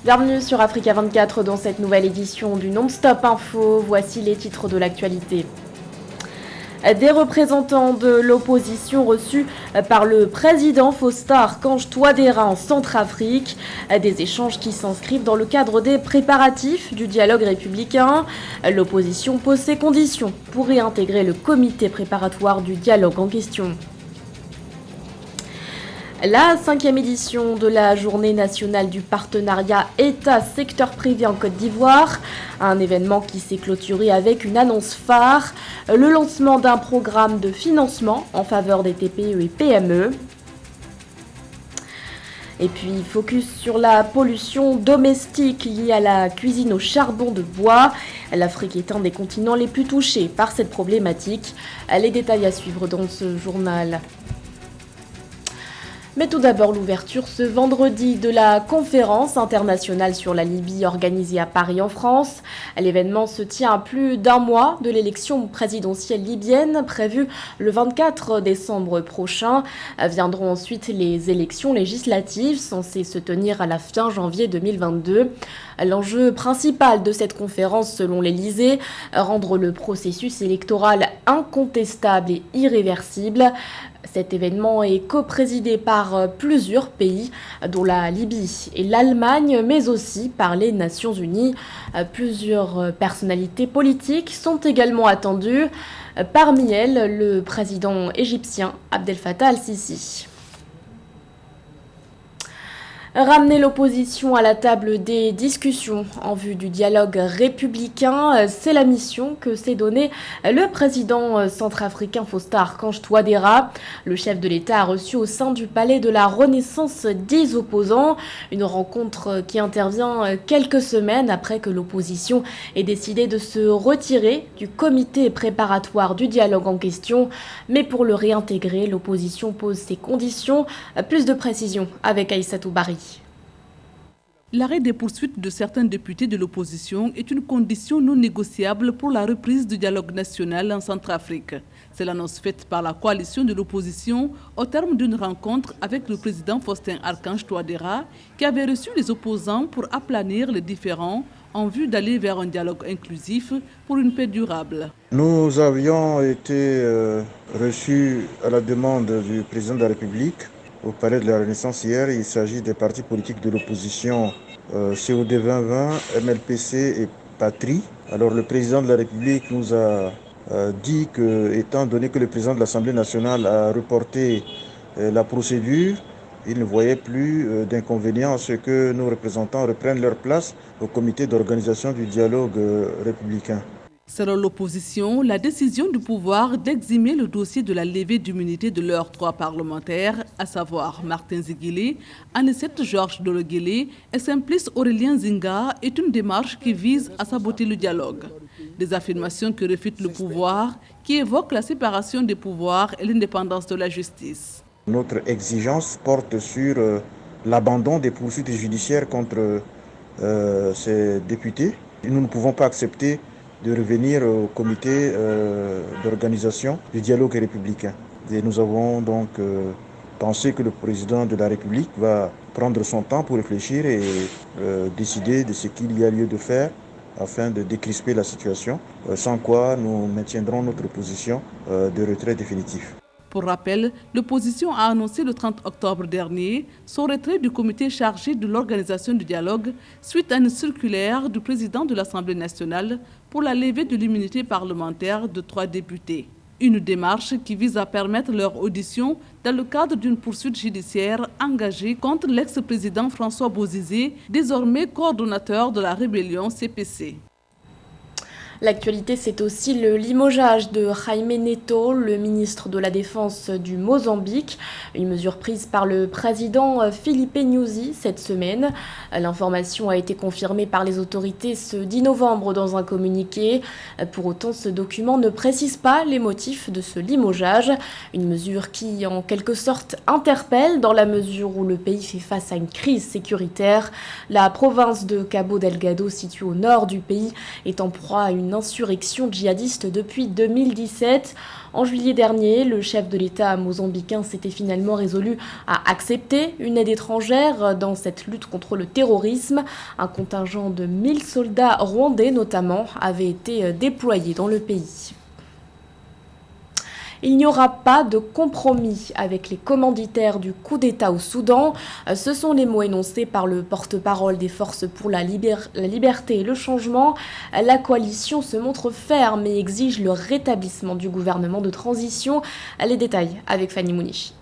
Bienvenue sur Africa 24 dans cette nouvelle édition du Non-Stop Info. Voici les titres de l'actualité. Des représentants de l'opposition reçus par le président Faustin Archange Touadéra en Centrafrique. Des échanges qui s'inscrivent dans le cadre des préparatifs du dialogue républicain. L'opposition pose ses conditions pour réintégrer le comité préparatoire du dialogue en question. La 5e édition de la Journée nationale du partenariat État-secteur privé en Côte d'Ivoire, un événement qui s'est clôturé avec une annonce phare, le lancement d'un programme de financement en faveur des TPE et PME. Et puis, focus sur la pollution domestique liée à la cuisine au charbon de bois. L'Afrique est un des continents les plus touchés par cette problématique. Les détails à suivre dans ce journal. Mais tout d'abord, l'ouverture ce vendredi de la conférence internationale sur la Libye organisée à Paris en France. L'événement se tient à plus d'un mois de l'élection présidentielle libyenne prévue le 24 décembre prochain. Viendront ensuite les élections législatives censées se tenir à la fin janvier 2022. L'enjeu principal de cette conférence, selon l'Élysée, rendre le processus électoral incontestable et irréversible. Cet événement est coprésidé par plusieurs pays, dont la Libye et l'Allemagne, mais aussi par les Nations Unies. Plusieurs personnalités politiques sont également attendues. Parmi elles, le président égyptien Abdel Fattah al-Sisi. Ramener l'opposition à la table des discussions en vue du dialogue républicain, c'est la mission que s'est donnée le président centrafricain Faustin Archange Touadéra. Le chef de l'État a reçu au sein du palais de la Renaissance 10 opposants, une rencontre qui intervient quelques semaines après que l'opposition ait décidé de se retirer du comité préparatoire du dialogue en question. Mais pour le réintégrer, l'opposition pose ses conditions. Plus de précisions avec Aïssatou Bari. L'arrêt des poursuites de certains députés de l'opposition est une condition non négociable pour la reprise du dialogue national en Centrafrique. C'est l'annonce faite par la coalition de l'opposition au terme d'une rencontre avec le président Faustin Archange Touadéra qui avait reçu les opposants pour aplanir les différends en vue d'aller vers un dialogue inclusif pour une paix durable. Nous avions été reçus à la demande du président de la République au palais de la Renaissance hier. Il s'agit des partis politiques de l'opposition COD 2020, MLPC et Patrie. Alors le président de la République nous a dit que, étant donné que le président de l'Assemblée nationale a reporté la procédure, il ne voyait plus d'inconvénient à ce que nos représentants reprennent leur place au comité d'organisation du dialogue républicain. Selon l'opposition, la décision du pouvoir d'exhumer le dossier de la levée d'immunité de leurs 3 parlementaires, à savoir Martin Ziguilé, Anicet Georges Dologuélé et Simplice Aurélien Zinga, est une démarche qui vise à saboter le dialogue. Des affirmations que réfute le pouvoir, qui évoquent la séparation des pouvoirs et l'indépendance de la justice. Notre exigence porte sur l'abandon des poursuites judiciaires contre ces députés. Nous ne pouvons pas accepter de revenir au comité d'organisation du dialogue républicain. Et nous avons donc pensé que le président de la République va prendre son temps pour réfléchir et décider de ce qu'il y a lieu de faire afin de décrisper la situation, sans quoi nous maintiendrons notre position de retrait définitif. Pour rappel, l'opposition a annoncé le 30 octobre dernier son retrait du comité chargé de l'organisation du dialogue suite à une circulaire du président de l'Assemblée nationale pour la levée de l'immunité parlementaire de 3 députés. Une démarche qui vise à permettre leur audition dans le cadre d'une poursuite judiciaire engagée contre l'ex-président François Bozizé, désormais coordonnateur de la rébellion CPC. L'actualité, c'est aussi le limogeage de Jaime Neto, le ministre de la Défense du Mozambique. Une mesure prise par le président Filipe Nyusi cette semaine. L'information a été confirmée par les autorités ce 10 novembre dans un communiqué. Pour autant, ce document ne précise pas les motifs de ce limogeage. Une mesure qui, en quelque sorte, interpelle dans la mesure où le pays fait face à une crise sécuritaire. La province de Cabo Delgado, située au nord du pays, est en proie à une l'insurrection djihadiste depuis 2017. En juillet dernier, le chef de l'État mozambicain s'était finalement résolu à accepter une aide étrangère dans cette lutte contre le terrorisme. Un contingent de 1000 soldats rwandais notamment avait été déployé dans le pays. Il n'y aura pas de compromis avec les commanditaires du coup d'État au Soudan. Ce sont les mots énoncés par le porte-parole des forces pour la liberté et le changement. La coalition se montre ferme et exige le rétablissement du gouvernement de transition. Les détails avec Fanny Mounichi.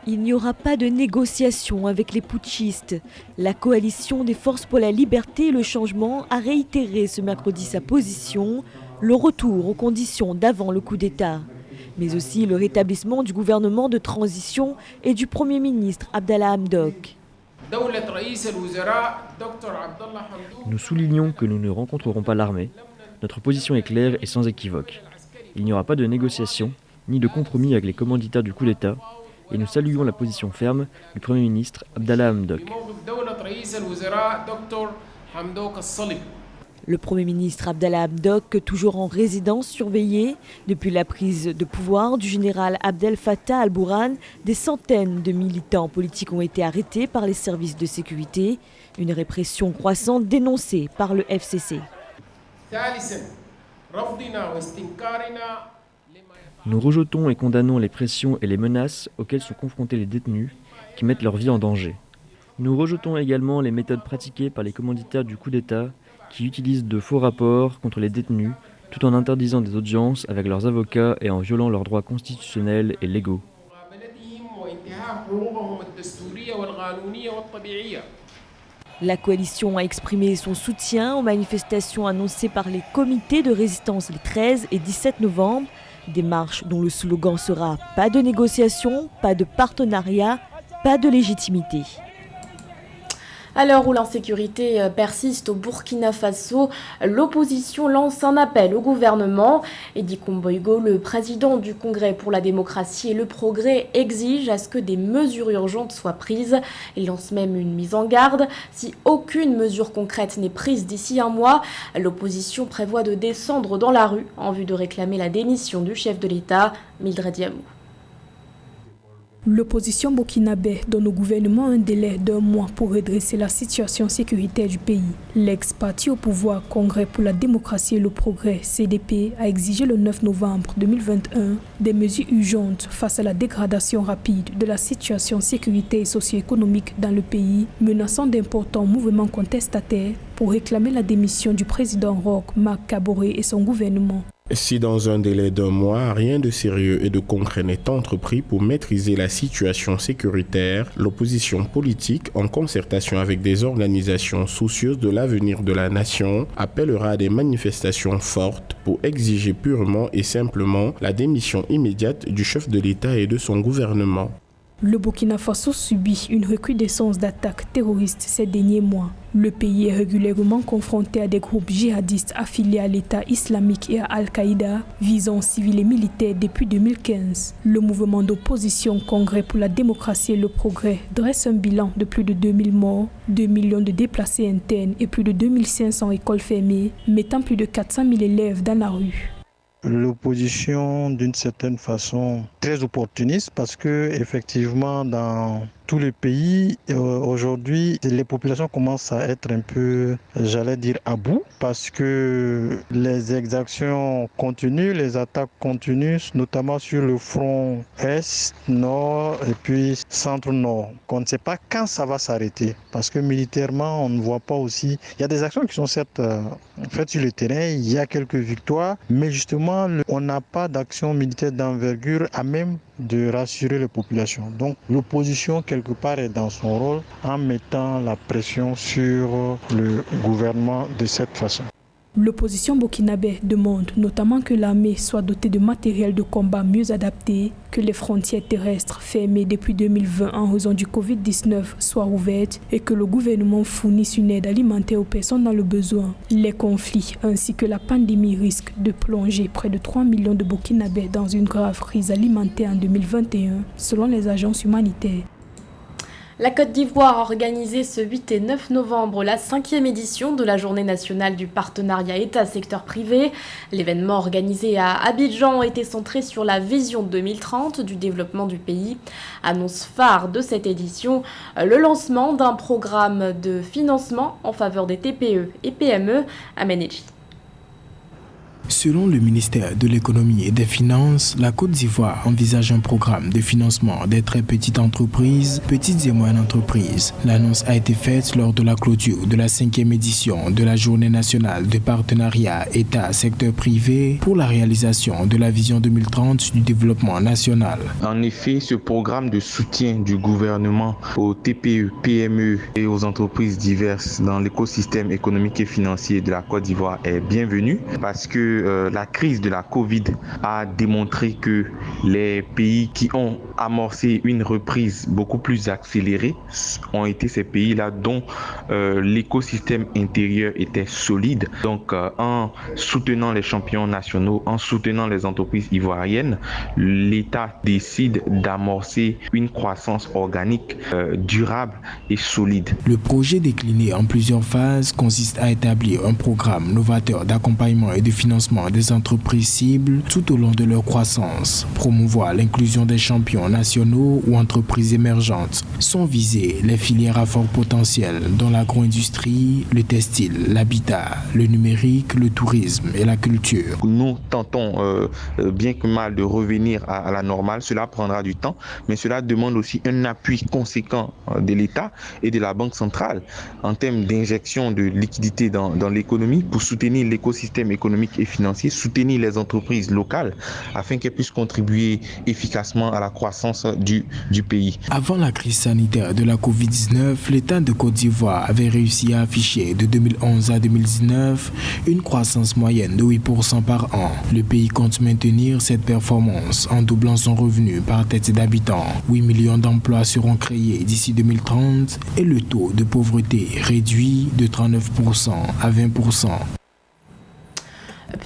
Il n'y aura pas de négociation avec les putschistes. La coalition des forces pour la liberté et le changement a réitéré ce mercredi sa position, le retour aux conditions d'avant le coup d'État, mais aussi le rétablissement du gouvernement de transition et du Premier ministre Abdallah Hamdok. Nous soulignons que nous ne rencontrerons pas l'armée. Notre position est claire et sans équivoque. Il n'y aura pas de négociation ni de compromis avec les commanditaires du coup d'État et nous saluons la position ferme du Premier ministre Abdallah Hamdok. Le Premier ministre Abdallah Hamdok, toujours en résidence surveillée, depuis la prise de pouvoir du général Abdel Fattah al-Burhan, des centaines de militants politiques ont été arrêtés par les services de sécurité, une répression croissante dénoncée par le FCC. Nous rejetons et condamnons les pressions et les menaces auxquelles sont confrontés les détenus qui mettent leur vie en danger. Nous rejetons également les méthodes pratiquées par les commanditaires du coup d'État qui utilisent de faux rapports contre les détenus tout en interdisant des audiences avec leurs avocats et en violant leurs droits constitutionnels et légaux. La coalition a exprimé son soutien aux manifestations annoncées par les comités de résistance les 13 et 17 novembre, des marches dont le slogan sera « Pas de négociation, pas de partenariat, pas de légitimité ». À l'heure où l'insécurité persiste au Burkina Faso, l'opposition lance un appel au gouvernement. Edi Komboigo, le président du Congrès pour la démocratie et le progrès, exige à ce que des mesures urgentes soient prises. Il lance même une mise en garde. Si aucune mesure concrète n'est prise d'ici un mois, l'opposition prévoit de descendre dans la rue en vue de réclamer la démission du chef de l'État, Mildred Yamou. L'opposition burkinabé donne au gouvernement un délai d'1 mois pour redresser la situation sécuritaire du pays. L'ex-parti au pouvoir Congrès pour la démocratie et le progrès, CDP, a exigé le 9 novembre 2021 des mesures urgentes face à la dégradation rapide de la situation sécuritaire et socio-économique dans le pays, menaçant d'importants mouvements contestataires pour réclamer la démission du président Roch Marc Kaboré et son gouvernement. Si dans un délai d'1 mois, rien de sérieux et de concret n'est entrepris pour maîtriser la situation sécuritaire, l'opposition politique, en concertation avec des organisations soucieuses de l'avenir de la nation, appellera à des manifestations fortes pour exiger purement et simplement la démission immédiate du chef de l'État et de son gouvernement. Le Burkina Faso subit une recrudescence d'attaques terroristes ces derniers mois. Le pays est régulièrement confronté à des groupes djihadistes affiliés à l'État islamique et à Al-Qaïda, visant civils et militaires depuis 2015. Le mouvement d'opposition Congrès pour la démocratie et le progrès dresse un bilan de plus de 2000 morts, 2 millions de déplacés internes et plus de 2500 écoles fermées, mettant plus de 400 000 élèves dans la rue. L'opposition, d'une certaine façon, très opportuniste parce que effectivement, dans tous les pays, aujourd'hui, les populations commencent à être un peu, j'allais dire, à bout parce que les exactions continuent, les attaques continuent, notamment sur le front Est, Nord et puis Centre-Nord. On ne sait pas quand ça va s'arrêter parce que militairement, on ne voit pas aussi. Il y a des actions qui sont certes faites sur le terrain, il y a quelques victoires, mais justement, on n'a pas d'action militaire d'envergure à même de rassurer les populations. Donc l'opposition quelque part est dans son rôle en mettant la pression sur le gouvernement de cette façon. L'opposition burkinabé demande notamment que l'armée soit dotée de matériel de combat mieux adapté, que les frontières terrestres fermées depuis 2020 en raison du Covid-19 soient ouvertes et que le gouvernement fournisse une aide alimentaire aux personnes dans le besoin. Les conflits ainsi que la pandémie risquent de plonger près de 3 millions de Burkinabés dans une grave crise alimentaire en 2021, selon les agences humanitaires. La Côte d'Ivoire a organisé ce 8 et 9 novembre la 5e édition de la Journée nationale du partenariat État-secteur privé. L'événement organisé à Abidjan était centré sur la vision 2030 du développement du pays. Annonce phare de cette édition, le lancement d'un programme de financement en faveur des TPE et PME à Ménéji. Selon le ministère de l'économie et des finances, la Côte d'Ivoire envisage un programme de financement des très petites entreprises, petites et moyennes entreprises. L'annonce a été faite lors de la clôture de la 5e édition de la Journée nationale de partenariat État-secteur privé pour la réalisation de la vision 2030 du développement national. En effet, ce programme de soutien du gouvernement aux TPE, PME et aux entreprises diverses dans l'écosystème économique et financier de la Côte d'Ivoire est bienvenu parce que la crise de la Covid a démontré que les pays qui ont amorcé une reprise beaucoup plus accélérée ont été ces pays-là dont l'écosystème intérieur était solide. Donc en soutenant les champions nationaux, en soutenant les entreprises ivoiriennes, l'État décide d'amorcer une croissance organique durable et solide. Le projet décliné en plusieurs phases consiste à établir un programme novateur d'accompagnement et de financement des entreprises cibles tout au long de leur croissance, promouvoir l'inclusion des champions nationaux ou entreprises émergentes. Sont visées les filières à fort potentiel dont l'agro-industrie, le textile, l'habitat, le numérique, le tourisme et la culture. Nous tentons bien que mal de revenir à la normale. Cela prendra du temps, mais cela demande aussi un appui conséquent de l'État et de la Banque centrale en termes d'injection de liquidités dans l'économie pour soutenir l'écosystème économique et financier, soutenir les entreprises locales afin qu'elles puissent contribuer efficacement à la croissance du pays. Avant la crise sanitaire de la Covid-19, l'État de Côte d'Ivoire avait réussi à afficher de 2011 à 2019 une croissance moyenne de 8% par an. Le pays compte maintenir cette performance en doublant son revenu par tête d'habitant. 8 millions d'emplois seront créés d'ici 2030 et le taux de pauvreté réduit de 39% à 20%.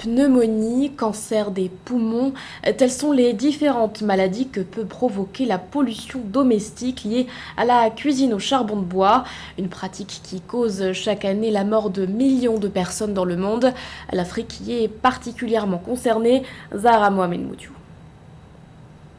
Pneumonie, cancer des poumons, telles sont les différentes maladies que peut provoquer la pollution domestique liée à la cuisine au charbon de bois, une pratique qui cause chaque année la mort de millions de personnes dans le monde. L'Afrique y est particulièrement concernée. Zahra Mohamed Moudiou.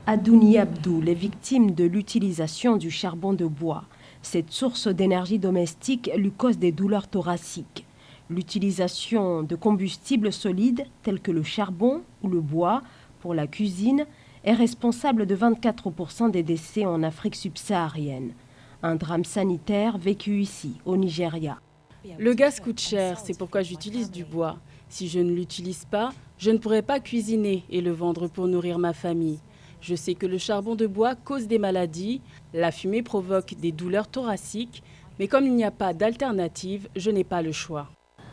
Adouni Abdoul est victime de l'utilisation du charbon de bois. Cette source d'énergie domestique lui cause des douleurs thoraciques. L'utilisation de combustibles solides tels que le charbon ou le bois pour la cuisine est responsable de 24% des décès en Afrique subsaharienne. Un drame sanitaire vécu ici, au Nigeria. Le gaz coûte cher, c'est pourquoi j'utilise du bois. Si je ne l'utilise pas, je ne pourrai pas cuisiner et le vendre pour nourrir ma famille. Je sais que le charbon de bois cause des maladies, la fumée provoque des douleurs thoraciques, mais comme il n'y a pas d'alternative, je n'ai pas le choix.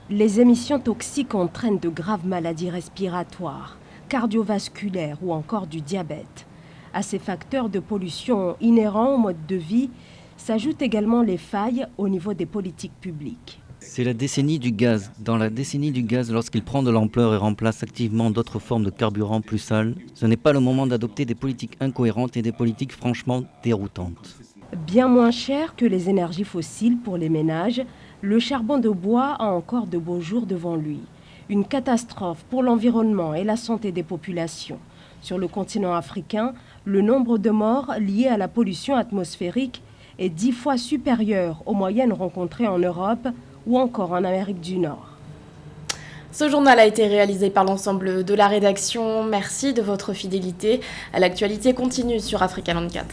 Les émissions toxiques entraînent de graves maladies respiratoires, cardiovasculaires ou encore du diabète. À ces facteurs de pollution inhérents au mode de vie s'ajoutent également les failles au niveau des politiques publiques. C'est la décennie du gaz. Dans la décennie du gaz, lorsqu'il prend de l'ampleur et remplace activement d'autres formes de carburant plus sales, ce n'est pas le moment d'adopter des politiques incohérentes et des politiques franchement déroutantes. Bien moins cher que les énergies fossiles pour les ménages, le charbon de bois a encore de beaux jours devant lui. Une catastrophe pour l'environnement et la santé des populations. Sur le continent africain, le nombre de morts liés à la pollution atmosphérique est 10 fois supérieur aux moyennes rencontrées en Europe ou encore en Amérique du Nord. Ce journal a été réalisé par l'ensemble de la rédaction. Merci de votre fidélité. L'actualité continue sur Africa 24.